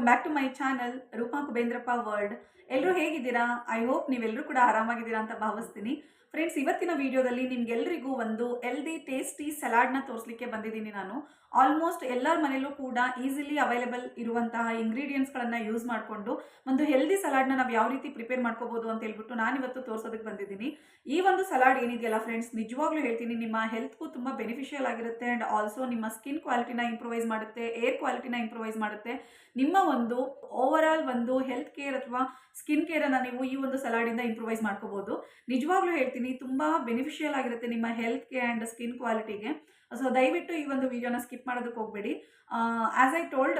Back to my channel Roopa Kubendrappa world. ಎಲ್ಲರೂ ಹೇಗಿದ್ದೀರಾ? I hope ನೀವೆಲ್ಲರೂ ಕೂಡ ಆರಾಮಾಗಿದ್ದೀರಾ ಅಂತ ಭಾವಿಸ್ತೀನಿ. ಫ್ರೆಂಡ್ಸ್, ಇವತ್ತಿನ ವಿಡಿಯೋದಲ್ಲಿ ನಿಮ್ಗೆಲ್ಲರಿಗೂ ಒಂದು ಹೆಲ್ದಿ ಟೇಸ್ಟಿ ಸಲಾಡ್ನ ತೋರಿಸಲಿಕ್ಕೆ ಬಂದಿದ್ದೀನಿ ನಾನು. ಆಲ್ಮೋಸ್ಟ್ ಎಲ್ಲರ ಮನೆಯಲ್ಲೂ ಕೂಡ ಈಸಿಲಿ ಅವೈಲೇಬಲ್ ಇರುವಂತಹ ಇಂಗ್ರೀಡಿಯೆಂಟ್ಸ್ಗಳನ್ನು ಯೂಸ್ ಮಾಡಿಕೊಂಡು ಒಂದು ಹೆಲ್ದಿ ಸಲಾಡ್ನ ನಾವು ಯಾವ ರೀತಿ ಪ್ರಿಪೇರ್ ಮಾಡ್ಕೋಬಹುದು ಅಂತ ಹೇಳ್ಬಿಟ್ಟು ನಾನಿವತ್ತು ತೋರಿಸೋದಕ್ಕೆ ಬಂದಿದ್ದೀನಿ. ಈ ಒಂದು ಸಲಾಡ್ ಏನಿದೆಯಲ್ಲ ಫ್ರೆಂಡ್ಸ್, ನಿಜವಾಗ್ಲೂ ಹೇಳ್ತೀನಿ, ನಿಮ್ಮ ಹೆಲ್ತ್ಗೂ ತುಂಬ ಬೆನಿಫಿಷಿಯಲ್ ಆಗಿರುತ್ತೆ ಆ್ಯಂಡ್ ಆಲ್ಸೋ ನಿಮ್ಮ ಸ್ಕಿನ್ ಕ್ವಾಲಿಟಿನ ಇಂಪ್ರೂವೈಸ್ ಮಾಡುತ್ತೆ, ಏರ್ ಕ್ವಾಲಿಟಿನ ಇಂಪ್ರೂವೈಸ್ ಮಾಡುತ್ತೆ. ನಿಮ್ಮ ಒಂದು ಓವರ್ ಆಲ್ ಒಂದು ಹೆಲ್ತ್ ಕೇರ್ ಅಥವಾ ಸ್ಕಿನ್ ಕೇರನ್ನು ನೀವು ಈ ಒಂದು ಸಲಾಡಿಂದ ಇಂಪ್ರೂವೈಸ್ ಮಾಡ್ಕೋಬಹುದು. ನಿಜವಾಗ್ಲೂ ಹೇಳ್ತೀನಿ, ತುಂಬ ಬೆನಿಫಿಷಿಯಲ್ ಆಗಿರುತ್ತೆ ನಿಮ್ಮ ಹೆಲ್ತ್ಗೆ ಆ್ಯಂಡ್ ಸ್ಕಿನ್ ಕ್ವಾಲಿಟಿಗೆ. ಸೊ ದಯವಿಟ್ಟು ಈ ಒಂದು ವಿಡಿಯೋನ ಸ್ಕಿಪ್ ಮಾಡೋದಕ್ಕೆ ಹೋಗಬೇಡಿ. ಆಸ್ ಐ ಟೋಲ್ಡ್,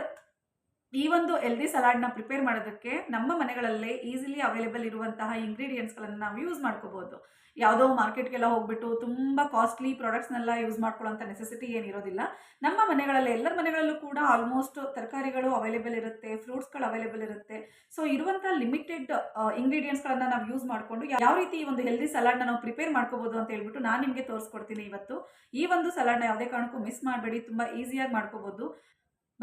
ಈ ಒಂದು ಹೆಲ್ದಿ ಸಲಾಡ್ನ ಪ್ರಿಪೇರ್ ಮಾಡೋದಕ್ಕೆ ನಮ್ಮ ಮನೆಗಳಲ್ಲೇ ಈಸಿಲಿ ಅವೈಲೇಬಲ್ ಇರುವಂತಹ ಇಂಗ್ರೀಡಿಯೆಂಟ್ಸ್ಗಳನ್ನು ನಾವು ಯೂಸ್ ಮಾಡ್ಕೋಬಹುದು. ಯಾವುದೋ ಮಾರ್ಕೆಟ್ಗೆಲ್ಲ ಹೋಗ್ಬಿಟ್ಟು ತುಂಬ ಕಾಸ್ಟ್ಲಿ ಪ್ರಾಡಕ್ಟ್ಸ್ನೆಲ್ಲ ಯೂಸ್ ಮಾಡ್ಕೊಳ್ಳೋಂಥ ನೆಸೆಸಿಟಿ ಏನಿರೋದಿಲ್ಲ. ನಮ್ಮ ಮನೆಗಳಲ್ಲೇ, ಎಲ್ಲರ ಮನೆಗಳಲ್ಲೂ ಕೂಡ ಆಲ್ಮೋಸ್ಟ್ ತರಕಾರಿಗಳು ಅವೈಲೇಬಲ್ ಇರುತ್ತೆ, ಫ್ರೂಟ್ಸ್ಗಳು ಅವೈಲೇಬಲ್ ಇರುತ್ತೆ. ಸೊ ಇರುವಂಥ ಲಿಮಿಟೆಡ್ ಇಂಗ್ರೀಡಿಯೆಂಟ್ಸ್ಗಳನ್ನು ನಾವು ಯೂಸ್ ಮಾಡಿಕೊಂಡು ಯಾವ ರೀತಿ ಈ ಒಂದು ಹೆಲ್ದಿ ಸಲಾಡ್ನ ನಾವು ಪ್ರಿಪೇರ್ ಮಾಡ್ಕೋಬಹುದು ಅಂತ ಹೇಳ್ಬಿಟ್ಟು ನಾನು ನಿಮಗೆ ತೋರಿಸ್ಕೊಡ್ತೀನಿ ಇವತ್ತು. ಈ ಒಂದು ಸಲಾಡ್ನ ಯಾವುದೇ ಕಾರಣಕ್ಕೂ ಮಿಸ್ ಮಾಡಬೇಡಿ, ತುಂಬ ಈಸಿಯಾಗಿ ಮಾಡ್ಕೋಬಹುದು.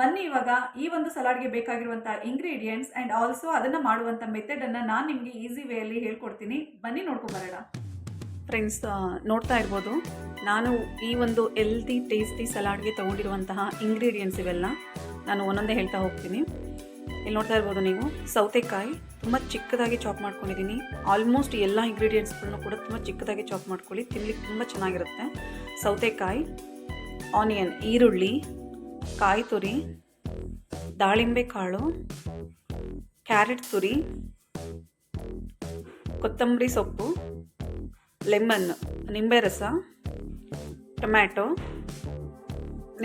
ಬನ್ನಿ ಇವಾಗ ಈ ಒಂದು ಸಲಾಡ್ಗೆ ಬೇಕಾಗಿರುವಂಥ ಇಂಗ್ರೀಡಿಯೆಂಟ್ಸ್ ಆ್ಯಂಡ್ ಆಲ್ಸೋ ಅದನ್ನು ಮಾಡುವಂಥ ಮೆಥಡನ್ನು ನಾನು ನಿಮಗೆ ಈಸಿ ವೇಯಲ್ಲಿ ಹೇಳ್ಕೊಡ್ತೀನಿ. ಬನ್ನಿ ನೋಡ್ಕೊಬರೋಣ. ಫ್ರೆಂಡ್ಸ್, ನೋಡ್ತಾ ಇರ್ಬೋದು, ನಾನು ಈ ಒಂದು ಹೆಲ್ದಿ ಟೇಸ್ಟಿ ಸಲಾಡ್ಗೆ ತೊಗೊಂಡಿರುವಂತಹ ಇಂಗ್ರೀಡಿಯೆಂಟ್ಸ್ ಇವೆಲ್ಲ ನಾನು ಒಂದೊಂದೇ ಹೇಳ್ತಾ ಹೋಗ್ತೀನಿ. ಇಲ್ಲಿ ನೋಡ್ತಾ ಇರ್ಬೋದು ನೀವು, ಸೌತೆಕಾಯಿ ತುಂಬ ಚಿಕ್ಕದಾಗಿ ಚಾಪ್ ಮಾಡ್ಕೊಂಡಿದ್ದೀನಿ. ಆಲ್ಮೋಸ್ಟ್ ಎಲ್ಲ ಇಂಗ್ರೀಡಿಯೆಂಟ್ಸ್ಗಳನ್ನು ಕೂಡ ತುಂಬ ಚಿಕ್ಕದಾಗಿ ಚಾಪ್ ಮಾಡ್ಕೊಳ್ಳಿ, ತಿನ್ಲಿಕ್ಕೆ ತುಂಬ ಚೆನ್ನಾಗಿರುತ್ತೆ. ಸೌತೆಕಾಯಿ, ಆನಿಯನ್, ಈರುಳ್ಳಿ, ಕಾಯಿ ತುರಿ, ದಾಳಿಂಬೆ ಕಾಳು, ಕ್ಯಾರೆಟ್ ತುರಿ, ಕೊತ್ತಂಬರಿ ಸೊಪ್ಪು, ಲೆಮನ್, ನಿಂಬೆ ರಸ, ಟೊಮ್ಯಾಟೊ.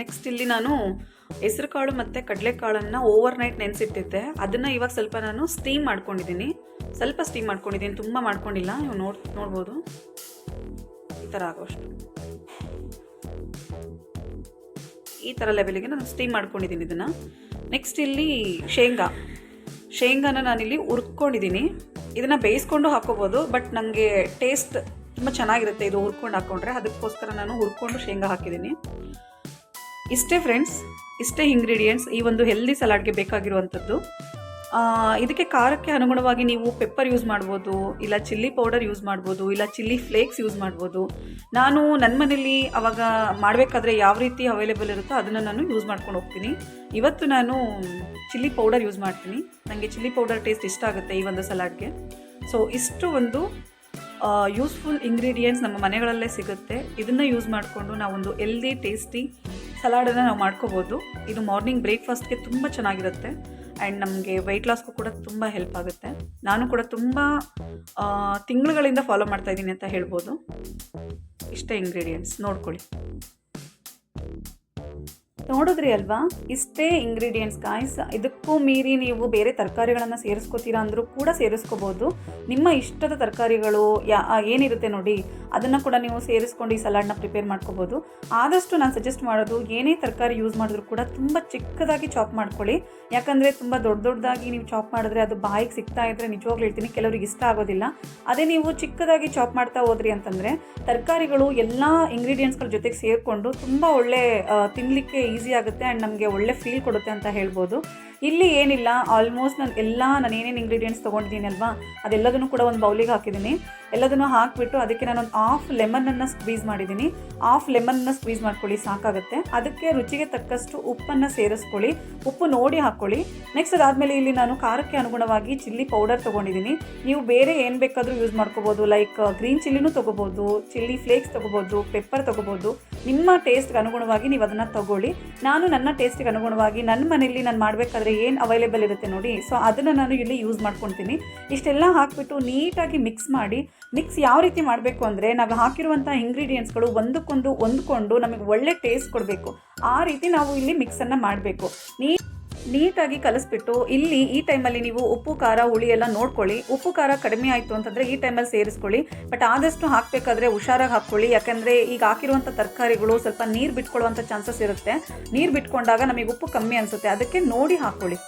ನೆಕ್ಸ್ಟ್ ಇಲ್ಲಿ ನಾನು ಹೆಸರು ಕಾಳು ಮತ್ತು ಕಡಲೆಕಾಳನ್ನು ಓವರ್ ನೈಟ್ ನೆನೆಸಿಟ್ಟಿದ್ದೆ. ಅದನ್ನು ಇವಾಗ ಸ್ವಲ್ಪ ನಾನು ಸ್ಟೀಮ್ ಮಾಡ್ಕೊಂಡಿದ್ದೀನಿ. ಸ್ವಲ್ಪ ಸ್ಟೀಮ್ ಮಾಡ್ಕೊಂಡಿದ್ದೀನಿ, ತುಂಬ ಮಾಡ್ಕೊಂಡಿಲ್ಲ. ನೀವು ನೋಡ್ಬೋದು, ಈ ಥರ ಆಗೋಷ್ಟು, ಈ ಥರ ಲೆವೆಲಿಗೆ ನಾನು ಸ್ಟೀಮ್ ಮಾಡ್ಕೊಂಡಿದ್ದೀನಿ ಇದನ್ನು. ನೆಕ್ಸ್ಟ್ ಇಲ್ಲಿ ಶೇಂಗಾನ ನಾನಿಲ್ಲಿ ಹುರ್ಕೊಂಡಿದ್ದೀನಿ. ಇದನ್ನು ಬೇಯಿಸ್ಕೊಂಡು ಹಾಕೋಬೋದು, ಬಟ್ ನನಗೆ ಟೇಸ್ಟ್ ತುಂಬ ಚೆನ್ನಾಗಿರುತ್ತೆ ಇದು ಹುರ್ಕೊಂಡು ಹಾಕ್ಕೊಂಡ್ರೆ, ಅದಕ್ಕೋಸ್ಕರ ನಾನು ಹುರ್ಕೊಂಡು ಶೇಂಗಾ ಹಾಕಿದ್ದೀನಿ. ಇಷ್ಟೇ ಫ್ರೆಂಡ್ಸ್, ಇಷ್ಟೇ ಇಂಗ್ರೀಡಿಯೆಂಟ್ಸ್ ಈ ಒಂದು ಹೆಲ್ದಿ ಸಲಾಡ್ಗೆ ಬೇಕಾಗಿರುವಂಥದ್ದು. ಇದಕ್ಕೆ ಖಾರಕ್ಕೆ ಅನುಗುಣವಾಗಿ ನೀವು ಪೆಪ್ಪರ್ ಯೂಸ್ ಮಾಡ್ಬೋದು, ಇಲ್ಲ ಚಿಲ್ಲಿ ಪೌಡರ್ ಯೂಸ್ ಮಾಡ್ಬೋದು, ಇಲ್ಲ ಚಿಲ್ಲಿ ಫ್ಲೇಕ್ಸ್ ಯೂಸ್ ಮಾಡ್ಬೋದು. ನಾನು ನನ್ನ ಮನೇಲಿ ಅವಾಗ ಮಾಡಬೇಕಾದ್ರೆ ಯಾವ ರೀತಿ ಅವೈಲೇಬಲ್ ಇರುತ್ತೋ ಅದನ್ನು ನಾನು ಯೂಸ್ ಮಾಡ್ಕೊಂಡು ಹೋಗ್ತೀನಿ. ಇವತ್ತು ನಾನು ಚಿಲ್ಲಿ ಪೌಡರ್ ಯೂಸ್ ಮಾಡ್ತೀನಿ. ನನಗೆ ಚಿಲ್ಲಿ ಪೌಡರ್ ಟೇಸ್ಟ್ ಇಷ್ಟ ಆಗುತ್ತೆ ಈ ಒಂದು ಸಲಾಡ್ಗೆ. ಸೊ ಇಷ್ಟು ಒಂದು ಯೂಸ್ಫುಲ್ ಇಂಗ್ರೀಡಿಯೆಂಟ್ಸ್ ನಮ್ಮ ಮನೆಗಳಲ್ಲೇ ಸಿಗುತ್ತೆ. ಇದನ್ನು ಯೂಸ್ ಮಾಡಿಕೊಂಡು ನಾವೊಂದು ಹೆಲ್ದಿ ಟೇಸ್ಟಿ ಸಲಾಡನ್ನು ನಾವು ಮಾಡ್ಕೋಬೋದು. ಇದು ಮಾರ್ನಿಂಗ್ ಬ್ರೇಕ್ಫಾಸ್ಟ್ಗೆ ತುಂಬ ಚೆನ್ನಾಗಿರುತ್ತೆ ಆ್ಯಂಡ್ ನಮಗೆ ವೆಯ್ಟ್ ಲಾಸ್ಗೂ ಕೂಡ ತುಂಬ ಹೆಲ್ಪ್ ಆಗುತ್ತೆ. ನಾನು ಕೂಡ ತುಂಬ ತಿಂಗಳುಗಳಿಂದ ಫಾಲೋ ಮಾಡ್ತಾಯಿದ್ದೀನಿ ಅಂತ ಹೇಳ್ಬೋದು. ಇಷ್ಟೇ ಇಂಗ್ರೀಡಿಯೆಂಟ್ಸ್ ನೋಡ್ಕೊಳ್ಳಿ. ನೋಡಿದ್ರಿ ಅಲ್ವಾ, ಇಷ್ಟೇ ಇಂಗ್ರೀಡಿಯೆಂಟ್ಸ್ ಗಾಯ್ಸ್. ಇದಕ್ಕೂ ಮೀರಿ ನೀವು ಬೇರೆ ತರಕಾರಿಗಳನ್ನು ಸೇರಿಸ್ಕೋತೀರಾ ಅಂದರೂ ಕೂಡ ಸೇರಿಸ್ಕೋಬೋದು. ನಿಮ್ಮ ಇಷ್ಟದ ತರಕಾರಿಗಳು ಏನಿರುತ್ತೆ ನೋಡಿ, ಅದನ್ನು ಕೂಡ ನೀವು ಸೇರಿಸ್ಕೊಂಡು ಈ ಸಲಾಡ್ನ ಪ್ರಿಪೇರ್ ಮಾಡ್ಕೋಬೋದು. ಆದಷ್ಟು ನಾನು ಸಜೆಸ್ಟ್ ಮಾಡೋದು, ಏನೇ ತರಕಾರಿ ಯೂಸ್ ಮಾಡಿದ್ರು ಕೂಡ ತುಂಬ ಚಿಕ್ಕದಾಗಿ ಚಾಪ್ ಮಾಡ್ಕೊಳ್ಳಿ. ಯಾಕಂದರೆ ತುಂಬ ದೊಡ್ಡದಾಗಿ ನೀವು ಚಾಪ್ ಮಾಡಿದ್ರೆ ಅದು ಬಾಯಿಗೆ ಸಿಗ್ತಾ ಇದ್ದರೆ ನಿಜವಾಗ್ಲೂ ಹೇಳ್ತೀನಿ ಕೆಲವರಿಗೆ ಇಷ್ಟ ಆಗೋದಿಲ್ಲ. ಅದೇ ನೀವು ಚಿಕ್ಕದಾಗಿ ಚಾಪ್ ಮಾಡ್ತಾ ಹೋದ್ರಿ ಅಂತಂದರೆ ತರಕಾರಿಗಳು ಎಲ್ಲ ಇಂಗ್ರೀಡಿಯೆಂಟ್ಸ್ಗಳ ಜೊತೆಗೆ ಸೇರಿಕೊಂಡು ತುಂಬ ಒಳ್ಳೆ ತಿನ್ನಲಿಕ್ಕೆ ಈಸಿ ಆಗುತ್ತೆ ಆ್ಯಂಡ್ ನಮಗೆ ಒಳ್ಳೆ ಫೀಲ್ ಕೊಡುತ್ತೆ ಅಂತ ಹೇಳ್ಬೋದು. ಇಲ್ಲಿ ಏನಿಲ್ಲ, ಆಲ್ಮೋಸ್ಟ್ ನಾನು ಏನೇನು ಇಂಗ್ರೀಡಿಯೆಂಟ್ಸ್ ತೊಗೊಂಡಿದ್ದೀನಿ ಅಲ್ವಾ, ಅದೆಲ್ಲದನ್ನು ಕೂಡ ಒಂದು ಬೌಲಿಗೆ ಹಾಕಿದ್ದೀನಿ. ಎಲ್ಲದನ್ನು ಹಾಕಿಬಿಟ್ಟು ಅದಕ್ಕೆ ನಾನೊಂದು ಹಾಫ್ ಲೆಮನನ್ನು ಸ್ಕ್ವೀಸ್ ಮಾಡಿದ್ದೀನಿ. ಹಾಫ್ ಲೆಮನ್ನ ಸ್ಕ್ವೀಸ್ ಮಾಡ್ಕೊಳ್ಳಿ, ಸಾಕಾಗುತ್ತೆ. ಅದಕ್ಕೆ ರುಚಿಗೆ ತಕ್ಕಷ್ಟು ಉಪ್ಪನ್ನು ಸೇರಿಸ್ಕೊಳ್ಳಿ, ಉಪ್ಪು ನೋಡಿ ಹಾಕ್ಕೊಳ್ಳಿ. ನೆಕ್ಸ್ಟ್ ಅದಾದಮೇಲೆ ಇಲ್ಲಿ ನಾನು ಖಾರಕ್ಕೆ ಅನುಗುಣವಾಗಿ ಚಿಲ್ಲಿ ಪೌಡರ್ ತೊಗೊಂಡಿದ್ದೀನಿ. ನೀವು ಬೇರೆ ಏನು ಬೇಕಾದರೂ ಯೂಸ್ ಮಾಡ್ಕೋಬೋದು, ಲೈಕ್ ಗ್ರೀನ್ ಚಿಲ್ಲಿನೂ ತೊಗೋಬೋದು, ಚಿಲ್ಲಿ ಫ್ಲೇಕ್ಸ್ ತೊಗೋಬೋದು, ಪೆಪ್ಪರ್ ತೊಗೋಬೋದು. ನಿಮ್ಮ ಟೇಸ್ಟ್ಗೆ ಅನುಗುಣವಾಗಿ ನೀವು ಅದನ್ನು ತೊಗೊಳ್ಳಿ. ನಾನು ನನ್ನ ಟೇಸ್ಟಿಗೆ ಅನುಗುಣವಾಗಿ ನನ್ನ ಮನೆಯಲ್ಲಿ ನಾನು ಮಾಡಬೇಕಾದ್ರೆ ಏನು ಅವೈಲೇಬಲ್ ಇರುತ್ತೆ ನೋಡಿ, ಸೊ ಅದನ್ನು ನಾನು ಇಲ್ಲಿ ಯೂಸ್ ಮಾಡ್ಕೊತೀನಿ. ಇಷ್ಟೆಲ್ಲ ಹಾಕಿಬಿಟ್ಟು ನೀಟಾಗಿ ಮಿಕ್ಸ್ ಮಾಡಿ. ಮಿಕ್ಸ್ ಯಾವ ರೀತಿ ಮಾಡಬೇಕು ಅಂದರೆ, ನಾವು ಹಾಕಿರುವಂಥ ಇಂಗ್ರೀಡಿಯೆಂಟ್ಸ್ಗಳು ಒಂದಕ್ಕೊಂದು ಹೊಂದ್ಕೊಂಡು ನಮಗೆ ಒಳ್ಳೆ ಟೇಸ್ಟ್ ಕೊಡಬೇಕು. ಆ ರೀತಿ ನಾವು ಇಲ್ಲಿ ಮಿಕ್ಸನ್ನು ಮಾಡಬೇಕು. ನೀಟಾಗಿ ಕಲಿಸ್ಬಿಟ್ಟು ಇಲ್ಲಿ ಈ ಟೈಮಲ್ಲಿ ನೀವು ಉಪ್ಪು ಖಾರ ಹುಳಿ ಎಲ್ಲ ನೋಡ್ಕೊಳ್ಳಿ. ಉಪ್ಪು ಖಾರ ಕಡಿಮೆ ಆಯಿತು ಅಂತಂದರೆ ಈ ಟೈಮಲ್ಲಿ ಸೇರಿಸ್ಕೊಳ್ಳಿ. ಬಟ್ ಆದಷ್ಟು ಹಾಕಬೇಕಾದ್ರೆ ಹುಷಾರಾಗಿ ಹಾಕ್ಕೊಳ್ಳಿ, ಯಾಕಂದರೆ ಈಗ ಹಾಕಿರುವಂಥ ತರಕಾರಿಗಳು ಸ್ವಲ್ಪ ನೀರು ಬಿಟ್ಕೊಳ್ಳುವಂಥ ಚಾನ್ಸಸ್ ಇರುತ್ತೆ. ನೀರು ಬಿಟ್ಕೊಂಡಾಗ ನಮಗೆ ಉಪ್ಪು ಕಮ್ಮಿ ಅನಿಸುತ್ತೆ, ಅದಕ್ಕೆ ನೋಡಿ ಹಾಕ್ಕೊಳ್ಳಿ.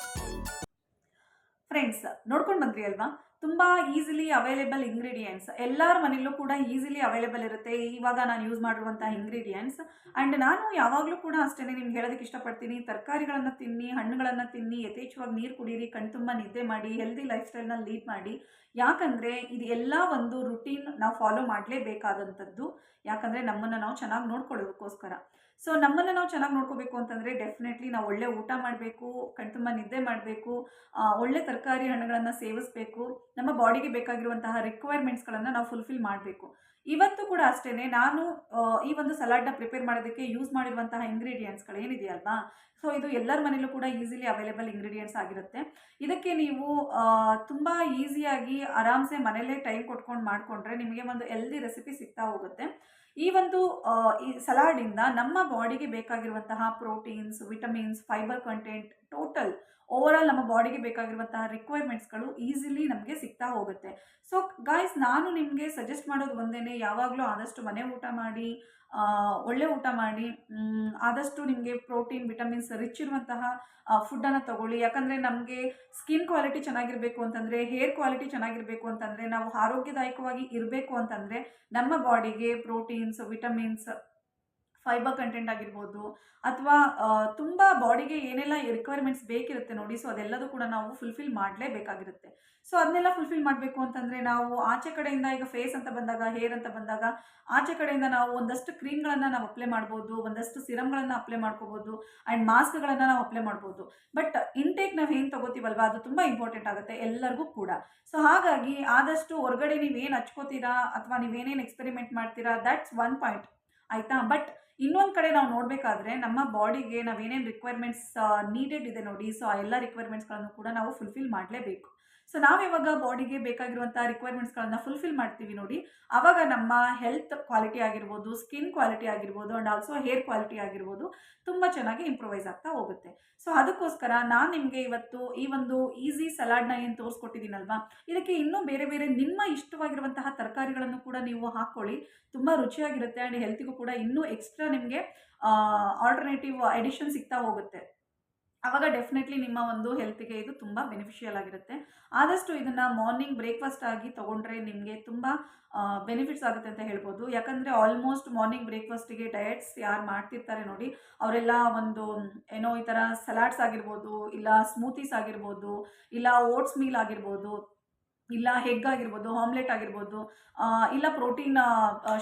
ಫ್ರೆಂಡ್ಸ್, ನೋಡ್ಕೊಂಡು ಬಂದ್ರಿ ಅಲ್ವಾ, ತುಂಬ ಈಸಿಲಿ ಅವೈಲೇಬಲ್ ಇಂಗ್ರೀಡಿಯೆಂಟ್ಸ್, ಎಲ್ಲರ ಮನೆಯಲ್ಲೂ ಕೂಡ ಈಸಿಲಿ ಅವೈಲೇಬಲ್ ಇರುತ್ತೆ ಇವಾಗ ನಾನು ಯೂಸ್ ಮಾಡಿರುವಂಥ ಇಂಗ್ರೀಡಿಯೆಂಟ್ಸ್. ಆ್ಯಂಡ್ ನಾನು ಯಾವಾಗಲೂ ಕೂಡ ಅಷ್ಟೇ ನಿಮ್ಗೆ ಹೇಳೋದಕ್ಕೆ ಇಷ್ಟಪಡ್ತೀನಿ, ತರಕಾರಿಗಳನ್ನು ತಿನ್ನಿ, ಹಣ್ಣುಗಳನ್ನು ತಿನ್ನಿ, ಯಥೇಚ್ಛವಾಗಿ ನೀರು ಕುಡೀರಿ, ಕಣ್ತುಂಬ ನಿದ್ದೆ ಮಾಡಿ, ಹೆಲ್ದಿ ಲೈಫ್ ಸ್ಟೈಲ್ನ ಲೀಡ್ ಮಾಡಿ. ಯಾಕಂದರೆ ಇದು ಎಲ್ಲ ಒಂದು ರುಟೀನ್ ನಾವು ಫಾಲೋ ಮಾಡಲೇಬೇಕಾದಂಥದ್ದು. ಯಾಕಂದರೆ ನಮ್ಮನ್ನು ನಾವು ಚೆನ್ನಾಗಿ ನೋಡ್ಕೊಳ್ಳೋದಕ್ಕೋಸ್ಕರ. ಸೊ ನಮ್ಮನ್ನು ನಾವು ಚೆನ್ನಾಗಿ ನೋಡ್ಕೋಬೇಕು ಅಂತಂದರೆ ಡೆಫಿನೆಟ್ಲಿ ನಾವು ಒಳ್ಳೆ ಊಟ ಮಾಡಬೇಕು, ಕಣ್ತುಂಬ ನಿದ್ದೆ ಮಾಡಬೇಕು, ಒಳ್ಳೆ ತರಕಾರಿ ಹಣ್ಣುಗಳನ್ನು ಸೇವಿಸಬೇಕು, ನಮ್ಮ ಬಾಡಿಗೆ ಬೇಕಾಗಿರುವಂತಹ ರಿಕ್ವೈರ್ಮೆಂಟ್ಸ್ಗಳನ್ನು ನಾವು ಫುಲ್ಫಿಲ್ ಮಾಡಬೇಕು. ಇವತ್ತು ಕೂಡ ಅಷ್ಟೇ ನಾನು ಈ ಒಂದು ಸಲಾಡ್ನ ಪ್ರಿಪೇರ್ ಮಾಡೋದಕ್ಕೆ ಯೂಸ್ ಮಾಡಿರುವಂತಹ ಇಂಗ್ರೀಡಿಯೆಂಟ್ಸ್ಗಳು ಏನಿದೆಯಲ್ವಾ, ಸೊ ಇದು ಎಲ್ಲರ ಮನೆಯಲ್ಲೂ ಕೂಡ ಈಸಿಲಿ ಅವೈಲೇಬಲ್ ಇಂಗ್ರೀಡಿಯೆಂಟ್ಸ್ ಆಗಿರುತ್ತೆ. ಇದಕ್ಕೆ ನೀವು ತುಂಬ ಈಸಿಯಾಗಿ ಆರಾಮ್ಸೆ ಮನೇಲೇ ಟೈಮ್ ಕೊಟ್ಕೊಂಡು ಮಾಡಿಕೊಂಡ್ರೆ ನಿಮಗೆ ಒಂದು ಹೆಲ್ದಿ ರೆಸಿಪಿ ಸಿಗ್ತಾ ಹೋಗುತ್ತೆ. ಈ ಒಂದು ಈ ಸಲಾಡಿಂದ ನಮ್ಮ ಬಾಡಿಗೆ ಬೇಕಾಗಿರುವಂತಹ proteins, vitamins, fibre content, total overall ನಮ್ಮ ಬಾಡಿಗೆ ಬೇಕಾಗಿರುವಂತಹ ರಿಕ್ವೈರ್ಮೆಂಟ್ಸ್ಗಳು ಈಸಿಲಿ ನಮಗೆ ಸಿಗ್ತಾ ಹೋಗುತ್ತೆ. ಸೊ ಗಾಯ್ಸ್, ನಾನು ನಿಮಗೆ ಸಜೆಸ್ಟ್ ಮಾಡೋದು ಒಂದೇ, ಯಾವಾಗಲೂ ಆದಷ್ಟು ಮನೆ ಊಟ ಮಾಡಿ, ಒಳ್ಳೆ ಊಟ ಮಾಡಿ, ಆದಷ್ಟು ನಿಮಗೆ ಪ್ರೋಟೀನ್, ವಿಟಮಿನ್ಸ್ ರಿಚ್ ಇರುವಂತಹ ಫುಡ್ಡನ್ನು ತಗೊಳ್ಳಿ. ಯಾಕಂದರೆ ನಮಗೆ ಸ್ಕಿನ್ ಕ್ವಾಲಿಟಿ ಚೆನ್ನಾಗಿರಬೇಕು ಅಂತಂದರೆ, ಹೇರ್ ಕ್ವಾಲಿಟಿ ಚೆನ್ನಾಗಿರಬೇಕು ಅಂತಂದರೆ, ನಾವು ಆರೋಗ್ಯದಾಯಕವಾಗಿ ಇರಬೇಕು ಅಂತಂದರೆ ನಮ್ಮ ಬಾಡಿಗೆ ಪ್ರೋಟೀನ್ಸ್, ವಿಟಮಿನ್ಸ್, ಫೈಬರ್ ಕಂಟೆಂಟ್ ಆಗಿರ್ಬೋದು, ಅಥವಾ ತುಂಬ ಬಾಡಿಗೆ ಏನೆಲ್ಲ ರಿಕ್ವೈರ್ಮೆಂಟ್ಸ್ ಬೇಕಿರುತ್ತೆ ನೋಡಿ, ಸೊ ಅದೆಲ್ಲದೂ ಕೂಡ ನಾವು ಫುಲ್ಫಿಲ್ ಮಾಡಲೇಬೇಕಾಗಿರುತ್ತೆ. ಸೊ ಅದನ್ನೆಲ್ಲ ಫುಲ್ಫಿಲ್ ಮಾಡಬೇಕು ಅಂತಂದರೆ ನಾವು ಆಚೆ ಕಡೆಯಿಂದ, ಈಗ ಫೇಸ್ ಅಂತ ಬಂದಾಗ, ಹೇರ್ ಅಂತ ಬಂದಾಗ, ಆಚೆ ಕಡೆಯಿಂದ ನಾವು ಒಂದಷ್ಟು ಕ್ರೀಮ್ಗಳನ್ನು ನಾವು ಅಪ್ಲೈ ಮಾಡ್ಬೋದು, ಒಂದಷ್ಟು ಸಿರಮ್ಗಳನ್ನು ಅಪ್ಲೈ ಮಾಡ್ಕೋಬೋದು, ಆ್ಯಂಡ್ ಮಾಸ್ಕ್ಗಳನ್ನು ನಾವು ಅಪ್ಲೈ ಮಾಡ್ಬೋದು. ಬಟ್ ಇಂಟೇಕ್ ನಾವು ಏನು ತೊಗೋತೀವಲ್ವ, ಅದು ತುಂಬ ಇಂಪಾರ್ಟೆಂಟ್ ಆಗುತ್ತೆ ಎಲ್ಲರಿಗೂ ಕೂಡ. ಸೊ ಹಾಗಾಗಿ ಆದಷ್ಟು ಹೊರಗಡೆ ನೀವೇನು ಹಚ್ಕೋತೀರಾ ಅಥವಾ ನೀವೇನೇನು ಎಕ್ಸ್ಪೆರಿಮೆಂಟ್ ಮಾಡ್ತೀರಾ, ದ್ಯಾಟ್ಸ್ ಒನ್ ಪಾಯಿಂಟ್, ಆಯಿತಾ. ಬಟ್ ಇನ್ನೊಂದು ಕಡೆ ನಾವು ನೋಡಬೇಕಾದ್ರೆ ನಮ್ಮ ಬಾಡಿಗೆ ನಾವೇನೇನು ರಿಕ್ವೈರ್ಮೆಂಟ್ಸ್ ನೀಡೆಡ್ ಇದೆ ನೋಡಿ, ಸೊ ಆ ಎಲ್ಲ ರಿಕ್ವೈರ್ಮೆಂಟ್ಸ್ಗಳನ್ನು ಕೂಡ ನಾವು ಫುಲ್ಫಿಲ್ ಮಾಡಲೇಬೇಕು. ಸೊ ನಾವು ಯಾವಾಗ ಬಾಡಿಗೆ ಬೇಕಾಗಿರುವಂಥ ರಿಕ್ವೈರ್ಮೆಂಟ್ಸ್ಗಳನ್ನು ಫುಲ್ಫಿಲ್ ಮಾಡ್ತೀವಿ ನೋಡಿ, ಆವಾಗ ನಮ್ಮ ಹೆಲ್ತ್ ಕ್ವಾಲಿಟಿ ಆಗಿರ್ಬೋದು, ಸ್ಕಿನ್ ಕ್ವಾಲಿಟಿ ಆಗಿರ್ಬೋದು, ಆ್ಯಂಡ್ ಆಲ್ಸೋ ಹೇರ್ ಕ್ವಾಲಿಟಿ ಆಗಿರ್ಬೋದು ತುಂಬ ಚೆನ್ನಾಗಿ ಇಂಪ್ರೂವೈಸ್ ಆಗ್ತಾ ಹೋಗುತ್ತೆ. ಸೊ ಅದಕ್ಕೋಸ್ಕರ ನಾನು ನಿಮಗೆ ಇವತ್ತು ಈ ಒಂದು ಈಸಿ ಸಲಾಡ್ನ ಏನು ತೋರಿಸ್ಕೊಟ್ಟಿದ್ದೀನಲ್ವಾ, ಇದಕ್ಕೆ ಇನ್ನೂ ಬೇರೆ ಬೇರೆ ನಿಮ್ಮ ಇಷ್ಟವಾಗಿರುವಂತಹ ತರಕಾರಿಗಳನ್ನು ಕೂಡ ನೀವು ಹಾಕ್ಕೊಳ್ಳಿ, ತುಂಬ ರುಚಿಯಾಗಿರುತ್ತೆ. ಆ್ಯಂಡ್ ಹೆಲ್ತಿಗೂ ಕೂಡ ಇನ್ನೂ ಎಕ್ಸ್ಟ್ರಾ ನಿಮಗೆ ಆಲ್ಟರ್ನೇಟಿವ್ ಎಡಿಷನ್ ಸಿಗ್ತಾ ಹೋಗುತ್ತೆ. ಆವಾಗ ಡೆಫಿನೆಟ್ಲಿ ನಿಮ್ಮ ಒಂದು ಹೆಲ್ತಿಗೆ ಇದು ತುಂಬ ಬೆನಿಫಿಷಿಯಲ್ ಆಗಿರುತ್ತೆ. ಆದಷ್ಟು ಇದನ್ನು ಮಾರ್ನಿಂಗ್ ಬ್ರೇಕ್ಫಾಸ್ಟ್ ಆಗಿ ತೊಗೊಂಡ್ರೆ ನಿಮಗೆ ತುಂಬ ಬೆನಿಫಿಟ್ಸ್ ಆಗುತ್ತೆ ಅಂತ ಹೇಳ್ಬೋದು. ಯಾಕಂದರೆ ಆಲ್ಮೋಸ್ಟ್ ಮಾರ್ನಿಂಗ್ ಬ್ರೇಕ್ಫಾಸ್ಟಿಗೆ ಡಯಟ್ಸ್ ಯಾರು ಮಾಡ್ತಿರ್ತಾರೆ ನೋಡಿ, ಅವರೆಲ್ಲ ಒಂದು ಏನೋ ಈ ಥರ ಸಲಾಡ್ಸ್ ಆಗಿರ್ಬೋದು, ಇಲ್ಲ ಸ್ಮೂತೀಸ್ ಆಗಿರ್ಬೋದು, ಇಲ್ಲ ಓಟ್ಸ್ ಮೀಲ್ ಆಗಿರ್ಬೋದು, ಇಲ್ಲ ಹೆಗ್ ಆಗಿರ್ಬೋದು, ಆಮ್ಲೆಟ್ ಆಗಿರ್ಬೋದು, ಇಲ್ಲ ಪ್ರೋಟೀನ್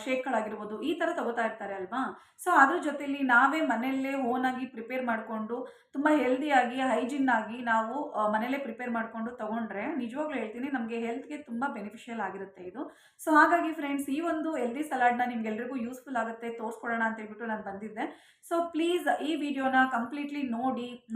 ಶೇಕ್ಗಳಾಗಿರ್ಬೋದು, ಈ ಥರ ತಗೋತಾ ಇರ್ತಾರೆ ಅಲ್ವಾ. ಸೊ ಅದ್ರ ಜೊತೆಲಿ ನಾವೇ ಮನೆಯಲ್ಲೇ ಓನಾಗಿ ಪ್ರಿಪೇರ್ ಮಾಡಿಕೊಂಡು ತುಂಬ ಹೆಲ್ದಿಯಾಗಿ, ಹೈಜಿನ್ನಾಗಿ ನಾವು ಮನೆಯಲ್ಲೇ ಪ್ರಿಪೇರ್ ಮಾಡಿಕೊಂಡು ತೊಗೊಂಡ್ರೆ ನಿಜವಾಗ್ಲೂ ಹೇಳ್ತೀನಿ ನಮಗೆ ಹೆಲ್ತ್ಗೆ ತುಂಬ ಬೆನಿಫಿಷಿಯಲ್ ಆಗಿರುತ್ತೆ ಇದು. ಸೊ ಹಾಗಾಗಿ ಫ್ರೆಂಡ್ಸ್, ಈ ಒಂದು ಹೆಲ್ದಿ ಸಲಾಡ್ನ ನಿಮ್ಗೆಲ್ರಿಗೂ ಯೂಸ್ಫುಲ್ ಆಗುತ್ತೆ, ತೋರಿಸ್ಕೊಡೋಣ ಅಂತ ಹೇಳ್ಬಿಟ್ಟು ನಾನು ಬಂದಿದ್ದೆ. ಸೊ ಪ್ಲೀಸ್ ಈ ವಿಡಿಯೋನ ಕಂಪ್ಲೀಟ್ಲಿ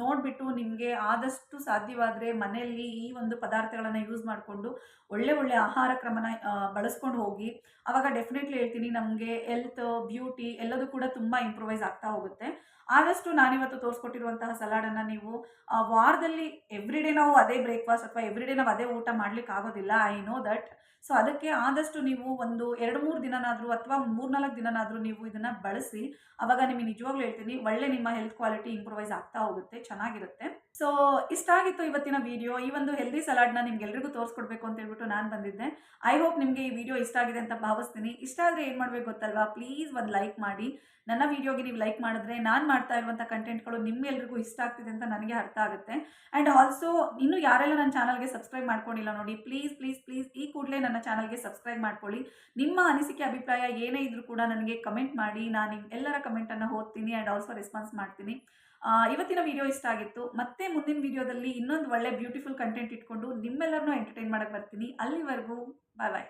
ನೋಡಿಬಿಟ್ಟು ನಿಮಗೆ ಆದಷ್ಟು ಸಾಧ್ಯವಾದರೆ ಮನೆಯಲ್ಲಿ ಈ ಒಂದು ಪದಾರ್ಥಗಳನ್ನು ಯೂಸ್ ಮಾಡಿಕೊಂಡು ಒಳ್ಳೆ ಆಹಾರ ಕ್ರಮನ ಬಳಸ್ಕೊಂಡು ಹೋಗಿ. ಆವಾಗ ಡೆಫಿನೆಟ್ಲಿ ಹೇಳ್ತೀನಿ ನಮಗೆ ಹೆಲ್ತ್, ಬ್ಯೂಟಿ ಎಲ್ಲದೂ ಕೂಡ ತುಂಬ ಇಂಪ್ರೂವೈಸ್ ಆಗ್ತಾ ಹೋಗುತ್ತೆ. ಆದಷ್ಟು ನಾನಿವತ್ತು ತೋರಿಸ್ಕೊಟ್ಟಿರುವಂತಹ ಸಲಾಡನ್ನು ನೀವು ವಾರದಲ್ಲಿ ಎವ್ರಿಡೇ ನಾವು ಅದೇ ಬ್ರೇಕ್ಫಾಸ್ಟ್ ಅಥವಾ ಎವ್ರಿಡೇ ನಾವು ಅದೇ ಊಟ ಮಾಡಲಿಕ್ಕೆ ಆಗೋದಿಲ್ಲ, ಐ ನೋ ದಟ್. ಸೊ ಅದಕ್ಕೆ ಆದಷ್ಟು ನೀವು ಒಂದು 2-3 ದಿನನಾದರೂ ಅಥವಾ 3-4 ದಿನನಾದರೂ ನೀವು ಇದನ್ನು ಬಳಸಿ. ಆವಾಗ ನಿಮಗೆ ನಿಜವಾಗ್ಲೂ ಹೇಳ್ತೀನಿ ಒಳ್ಳೆ ನಿಮ್ಮ ಹೆಲ್ತ್ ಕ್ವಾಲಿಟಿ ಇಂಪ್ರೂವೈಸ್ ಆಗ್ತಾ ಹೋಗುತ್ತೆ, ಚೆನ್ನಾಗಿರುತ್ತೆ. ಸೊ ಇಷ್ಟ ಆಗಿತ್ತು ಇವತ್ತಿನ ವಿಡಿಯೋ. ಈ ಒಂದು ಹೆಲ್ದಿ ಸಲಾಡ್ನ ನಿಮ್ಗೆಲ್ರಿಗೂ ತೋರಿಸ್ಕೊಡ್ಬೇಕು ಅಂತ ಹೇಳ್ಬಿಟ್ಟು ನಾನು ಬಂದಿದ್ದೆ. ಐ ಹೋಪ್ ನಿಮಗೆ ಈ ವಿಡಿಯೋ ಇಷ್ಟ ಆಗಿದೆ ಅಂತ ಭಾವಿಸ್ತೀನಿ. ಇಷ್ಟ ಆದರೆ ಏನು ಮಾಡಬೇಕು ಗೊತ್ತಲ್ವಾ, ಪ್ಲೀಸ್ ಒಂದು ಲೈಕ್ ಮಾಡಿ. ನನ್ನ ವಿಡಿಯೋಗೆ ನೀವು ಲೈಕ್ ಮಾಡಿದ್ರೆ ನಾನು ಮಾಡ್ತಾ ಇರುವಂಥ ಕಂಟೆಂಟ್ಗಳು ನಿಮ್ಮೆಲ್ರಿಗೂ ಇಷ್ಟ ಆಗ್ತಿದೆ ಅಂತ ನನಗೆ ಅರ್ಥ ಆಗುತ್ತೆ. ಆ್ಯಂಡ್ ಆಲ್ಸೋ ಇನ್ನೂ ಯಾರೆಲ್ಲ ನನ್ನ ಚಾನಲ್ಗೆ ಸಬ್ಸ್ಕ್ರೈಬ್ ಮಾಡ್ಕೊಂಡಿಲ್ಲ ನೋಡಿ, ಪ್ಲೀಸ್ ಈ ಕೂಡಲೇ ನನ್ನ ಚಾನಲ್ಗೆ ಸಬ್ಸ್ಕ್ರೈಬ್ ಮಾಡ್ಕೊಳ್ಳಿ. ನಿಮ್ಮ ಅನಿಸಿಕೆ, ಅಭಿಪ್ರಾಯ ಏನೇ ಇದ್ರೂ ಕೂಡ ನನಗೆ ಕಮೆಂಟ್ ಮಾಡಿ, ನಾನು ನಿಮ್ಮೆಲ್ಲರ ಕಮೆಂಟನ್ನು ಓದ್ತೀನಿ ಆ್ಯಂಡ್ ಆಲ್ಸೋ ರೆಸ್ಪಾನ್ಸ್ ಮಾಡ್ತೀನಿ. ಇವತ್ತಿನ ವಿಡಿಯೋ ಇಷ್ಟ ಆಗಿತ್ತು. ಮತ್ತೆ ಮುಂದಿನ ವಿಡಿಯೋದಲ್ಲಿ ಇನ್ನೊಂದು ಒಳ್ಳೆ ಬ್ಯೂಟಿಫುಲ್ ಕಂಟೆಂಟ್ ಇಟ್ಕೊಂಡು ನಿಮ್ಮೆಲ್ಲರನ್ನೂ ಎಂಟರ್ಟೈನ್ ಮಾಡೋಕ್ಕೆ ಬರ್ತೀನಿ. ಅಲ್ಲಿವರೆಗೂ ಬಾಯ್.